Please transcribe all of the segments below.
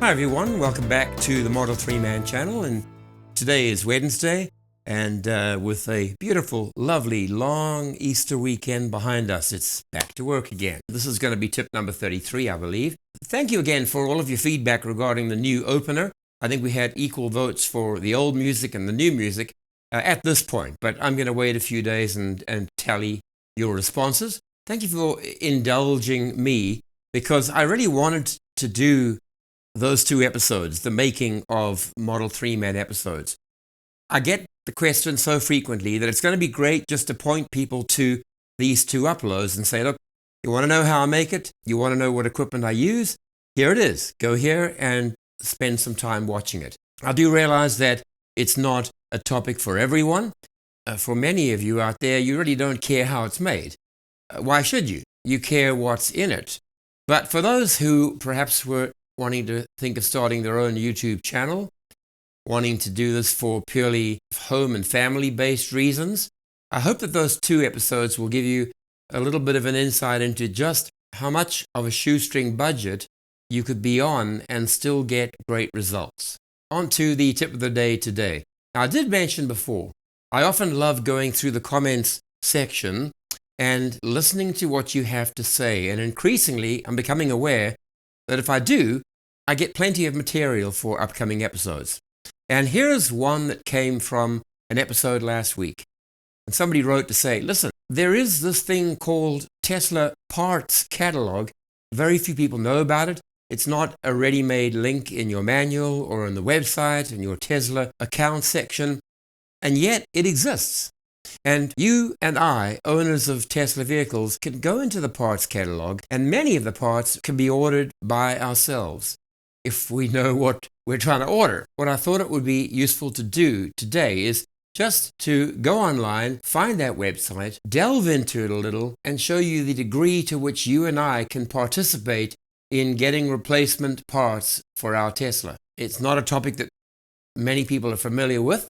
Hi everyone, welcome back to the Model 3 Man channel, and today is Wednesday, and with a beautiful, lovely, long Easter weekend behind us, it's back to work again. This is going to be tip number 33, I believe. Thank you again for all of your feedback regarding the new opener. I think we had equal votes for the old music and the new music at this point, but I'm going to wait a few days and tally your responses. Thank you for indulging me, because I really wanted to do those two episodes, the making of Model 3 Man episodes. I get the question so frequently that it's going to be great just to point people to these two uploads and say, look, you want to know how I make it? You want to know what equipment I use? Here it is. Go here and spend some time watching it. I do realize that it's not a topic for everyone. For many of you out there, you really don't care how it's made. Why should you? You care what's in it. But for those who perhaps were wanting to think of starting their own YouTube channel, wanting to do this for purely home and family-based reasons, I hope that those two episodes will give you a little bit of an insight into just how much of a shoestring budget you could be on and still get great results. On to the tip of the day today. Now, I did mention before, I often love going through the comments section and listening to what you have to say, and increasingly I'm becoming aware that if I do, I get plenty of material for upcoming episodes. And here's one that came from an episode last week. And somebody wrote to say, listen, there is this thing called Tesla Parts Catalog. Very few people know about it. It's not a ready-made link in your manual or on the website, in your Tesla account section, and yet it exists. And you and I, owners of Tesla vehicles, can go into the parts catalog, and many of the parts can be ordered by ourselves if we know what we're trying to order. What I thought it would be useful to do today is just to go online, find that website, delve into it a little, and show you the degree to which you and I can participate in getting replacement parts for our Tesla. It's not a topic that many people are familiar with,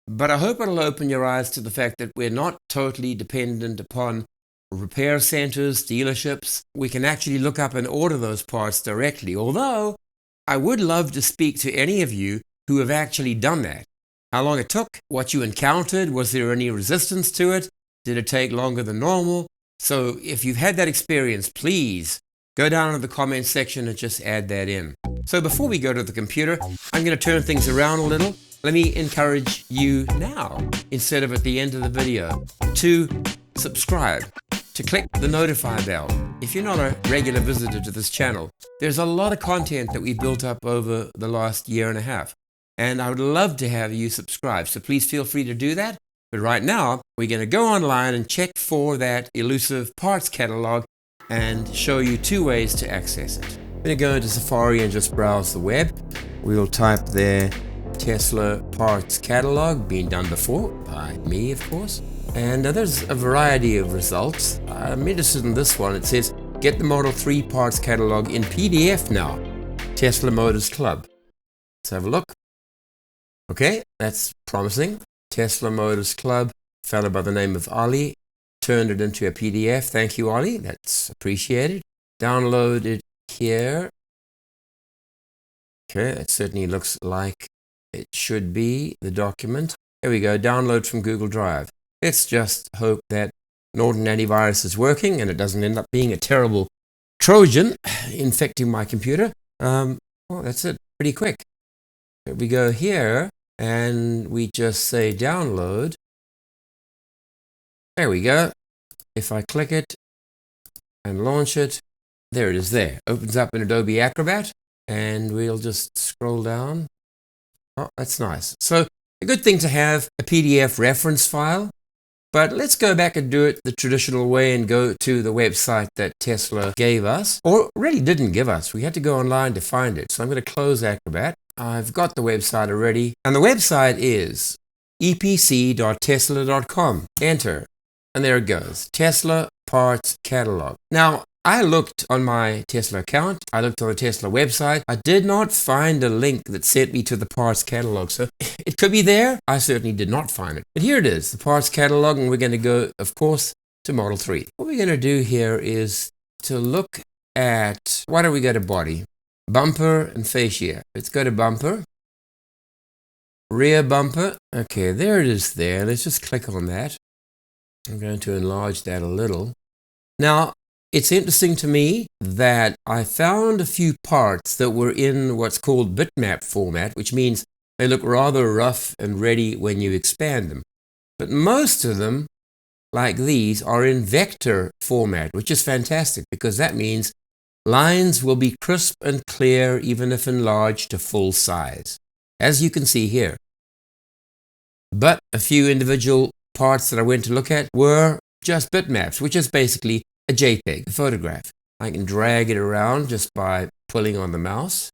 but I hope it'll open your eyes to the fact that we're not totally dependent upon repair centers, dealerships. We can actually look up and order those parts directly, although I would love to speak to any of you who have actually done that. How long it took, what you encountered, was there any resistance to it? Did it take longer than normal? So if you've had that experience, please go down to the comments section and just add that in. So before we go to the computer, I'm going to turn things around a little. Let me encourage you now, instead of at the end of the video, to subscribe, to click the notify bell. If you're not a regular visitor to this channel, there's a lot of content that we've built up over the last year and a half, and I would love to have you subscribe, so please feel free to do that. But right now, we're going to go online and check for that elusive parts catalog and show you two ways to access it. I'm going to go into Safari and just browse the web. We'll type there Tesla Parts Catalog, being done before by me, of course. And there's a variety of results. I'm interested in this one. It says, get the Model 3 Parts Catalog in PDF now. Tesla Motors Club. Let's have a look. Okay, that's promising. Tesla Motors Club, a fellow by the name of Ali, turned it into a PDF. Thank you, Ali. That's appreciated. Download it here. Okay, that certainly looks like it should be the document. Here we go, download from Google Drive. Let's just hope that Norton Antivirus is working and it doesn't end up being a terrible Trojan infecting my computer. Well, that's it, pretty quick. Here we go here, and we just say download. There we go. If I click it and launch it, there it is there. Opens up in Adobe Acrobat, and we'll just scroll down. Oh, that's nice. So a good thing to have a PDF reference file, but let's go back and do it the traditional way and go to the website that Tesla gave us, or really didn't give us. We had to go online to find it. So I'm going to close Acrobat. I've got the website already, and the website is epc.tesla.com. Enter, and there it goes. Tesla Parts Catalog. Now, I looked on my Tesla account, I looked on the Tesla website, I did not find a link that sent me to the parts catalog, so it could be there, I certainly did not find it. But here it is, the parts catalog, and we're going to go, of course, to Model 3. What we're going to do here is to look at, why don't we go to body? Bumper and fascia. Let's go to bumper. Rear bumper. Okay, there it is there. Let's just click on that. I'm going to enlarge that a little. Now, it's interesting to me that I found a few parts that were in what's called bitmap format, which means they look rather rough and ready when you expand them. But most of them, like these, are in vector format, which is fantastic because that means lines will be crisp and clear even if enlarged to full size, as you can see here. But a few individual parts that I went to look at were just bitmaps, which is basically a JPEG, a photograph. I can drag it around just by pulling on the mouse.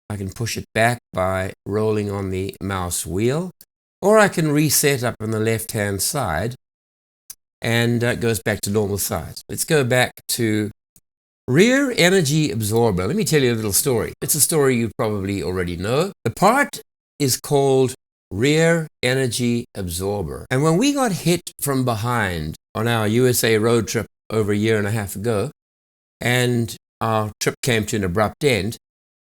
I can push it back by rolling on the mouse wheel, or I can reset up on the left-hand side and it goes back to normal size. Let's go back to rear energy absorber. Let me tell you a little story. It's a story you probably already know. The part is called rear energy absorber. And when we got hit from behind on our USA road trip over a year and a half ago, and our trip came to an abrupt end,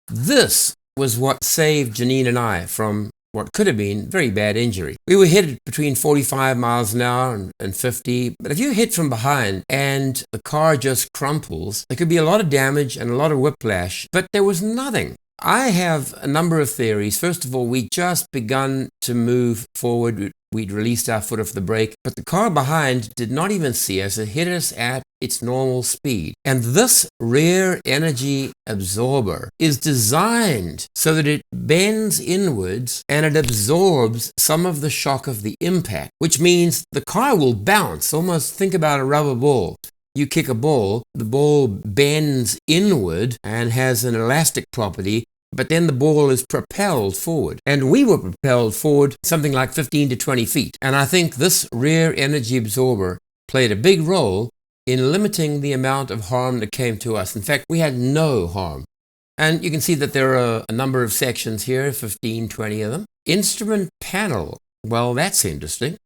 this was what saved Janine and I from what could have been very bad injury. We were hit between 45 miles an hour and 50, but if you hit from behind and the car just crumples, there could be a lot of damage and a lot of whiplash, but there was nothing. I have a number of theories. First of all, we just begun to move forward. We'd released our foot off the brake, but the car behind did not even see us. It hit us at its normal speed. And this rear energy absorber is designed so that it bends inwards and it absorbs some of the shock of the impact, which means the car will bounce. Almost think about a rubber ball. You kick a ball, the ball bends inward and has an elastic property, but then the ball is propelled forward. And we were propelled forward something like 15 to 20 feet. And I think this rear energy absorber played a big role in limiting the amount of harm that came to us. In fact, we had no harm. And you can see that there are a number of sections here, 15, 20 of them. Instrument panel. Well, that's interesting.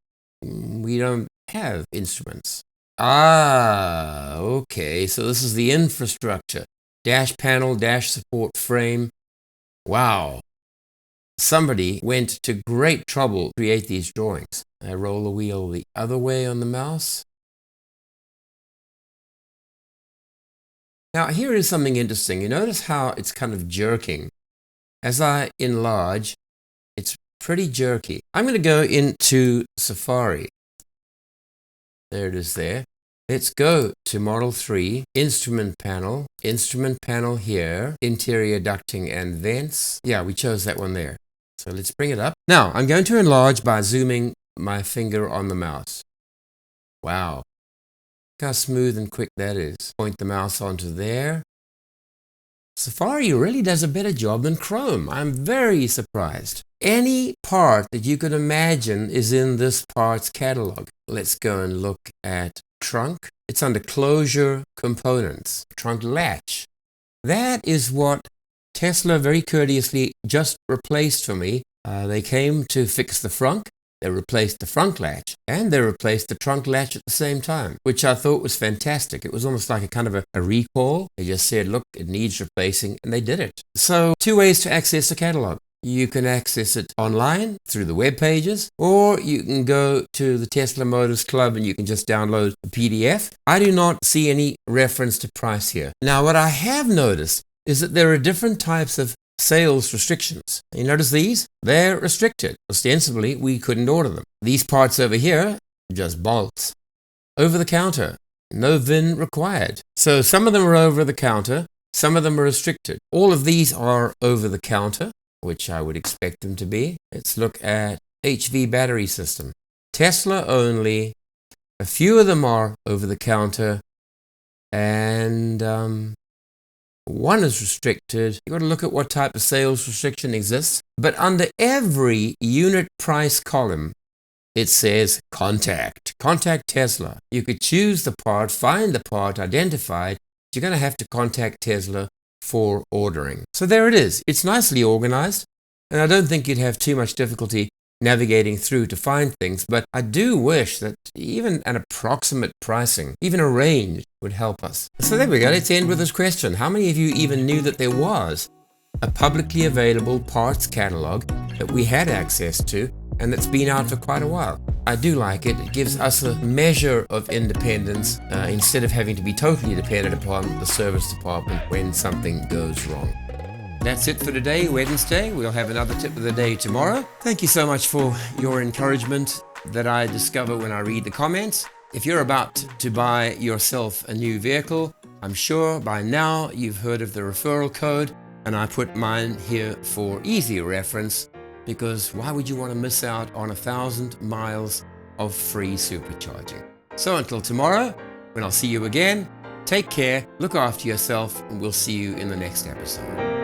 We don't have instruments. Okay, so this is the infrastructure. Dash panel, dash support frame. Wow. Somebody went to great trouble to create these drawings. I roll the wheel the other way on the mouse. Now, here is something interesting. You notice how it's kind of jerking. As I enlarge, it's pretty jerky. I'm going to go into Safari. There it is there. Let's go to Model 3, Instrument Panel here, Interior Ducting and Vents. Yeah, we chose that one there. So let's bring it up. Now, I'm going to enlarge by zooming my finger on the mouse. Wow. Look how smooth and quick that is. Point the mouse onto there. Safari really does a better job than Chrome. I'm very surprised. Any part that you could imagine is in this parts catalog. Let's go and look at trunk. It's under closure components, trunk latch. That is what Tesla very courteously just replaced for me. They came to fix the frunk. They replaced the front latch and they replaced the trunk latch at the same time, which I thought was fantastic. It was almost like a kind of a recall. They just said, look, it needs replacing, and they did it. So, two ways to access the catalog. You can access it online through the web pages, or you can go to the Tesla Motors Club and you can just download the PDF. I do not see any reference to price here. Now, what I have noticed is that there are different types of sales restrictions. You notice these? They're restricted. Ostensibly, we couldn't order them. These parts over here, just bolts. Over the counter, no VIN required. So some of them are over the counter, some of them are restricted. All of these are over the counter, which I would expect them to be. Let's look at HV battery system. Tesla only. A few of them are over the counter, and one is restricted. You've got to look at what type of sales restriction exists. But under every unit price column, it says contact. Contact Tesla. You could choose the part, find the part, identify it. You're going to have to contact Tesla for ordering. So there it is. It's nicely organized, and I don't think you'd have too much difficulty navigating through to find things, but I do wish that even an approximate pricing, even a range, would help us. So there we go. Let's end with this question. How many of you even knew that there was a publicly available parts catalog that we had access to and that's been out for quite a while? I do like it. It gives us a measure of independence instead of having to be totally dependent upon the service department when something goes wrong. That's it for today, Wednesday. We'll have another tip of the day tomorrow. Thank you so much for your encouragement that I discover when I read the comments. If you're about to buy yourself a new vehicle, I'm sure by now you've heard of the referral code, and I put mine here for easy reference, because why would you want to miss out on 1,000 miles of free supercharging? So until tomorrow, when I'll see you again, take care, look after yourself, and we'll see you in the next episode.